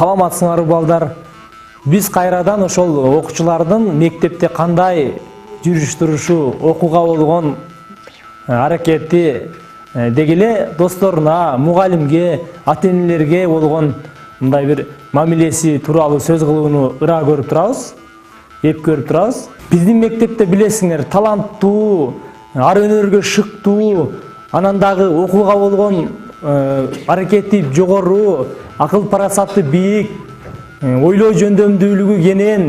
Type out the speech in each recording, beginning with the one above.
Саламатсыңарбы балдар? Биз кайрадан ошол окуучулардын мектепте кандай жүрүш турушу, окууга болгон аракети деги эле досторуна, мугалимге, ата-энелерге болгон мындай бир мамилеси тууралуу сөз кылууну ыра көрүп турабыз, эп көрүп турабыз. Биздин мектепте билесиңер, таланттуу, ар өнөргө шыктуу, анан дагы окууга болгон аракети жогору, акыл парасаты бийик, ойлоо жөндөмдүүлүгү кенен,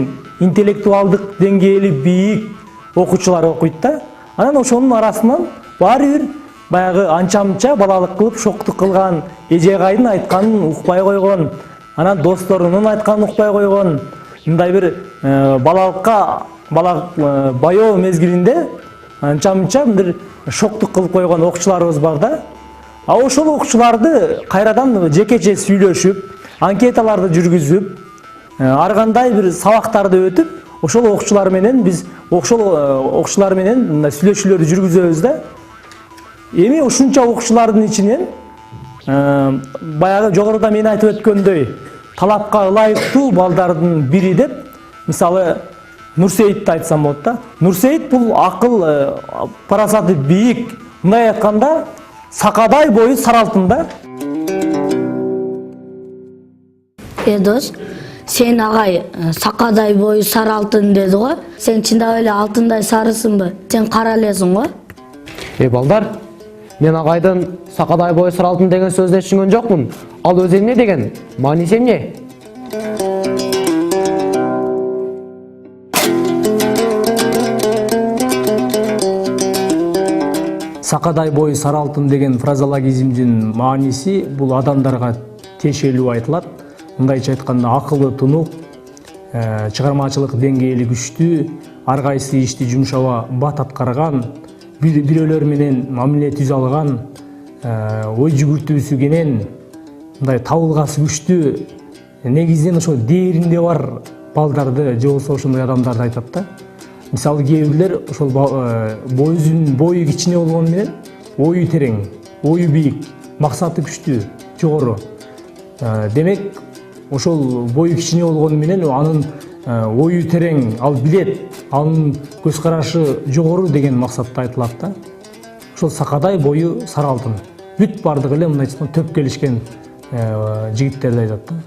интеллектуалдык деңгээли бийик окуучулар окуйт да. Анан ошонун арасынан баары бир баягы анча-мынча балалык кылып шоктук кылган, эжегайдын айтканын укпай койгон, анан досторунун айтканын укпай койгон, мындай бир балалыкка баяоо мезгилинде анча-мынча бир шоктук кылып койгон окуучуларыбыз бар да. А ошол окуучуларды кайрадан жекече сүйлөшүп, анкеталарды жүргүзүп, ар кандай бир сабактарды өтүп, ошол окуучулар менен биз окуучулар менен сүйлөшүүлөрдү жүргүзөбүз да. Эми ушунча окуучулардын ичинен баягы жогоруда мен айтып өткөндөй талапка ылайыктуу балдардын бири деп, мисалы Нурсейитти айтсам болот да. Нурсейит бул акыл парасаты бийик, мындай айтканда сакадай бою сары алтын да. Дос, сен агай сакадай бою сары алтын деди го. Сен чындап эле алтындай сарысыңбы? Сен кара элесиң го. Балдар, мен агайдын сакадай бою сары алтын деген сөздү түшүнгөн жокмун. Ал өзү эмне деген? Мааниси эмне? Сакадай бою сары алтын деген фразеологизмдин мааниси бул адамдарга тиешелүү айтылат. Мындайча айтканда акылы тунук, чыгармачылык деңгээли күчтүү, ар кайсы ишти жумшаба бат аткарган, бирөөлөр менен мамиле түзө алган, ой жүгүртүүсү кенен, мындай табылгасы күчтүү, негизинен ошо дээринде бар балдарды же болбосо ошондой адамдарды айтат да. Мисалы кээ бирлер ошол бою кичине болгону менен ою терең, ою бийик, максаты күчтүү, жогору. Демек, ошол бою кичине болгону менен анын ою терең, ал билет, анын көз карашы жогору деген максатта айтылат да. Ошол сакадай бою сары алтын. Бүт бардыгы эле мындай төп келишкен жигиттерди айтат да.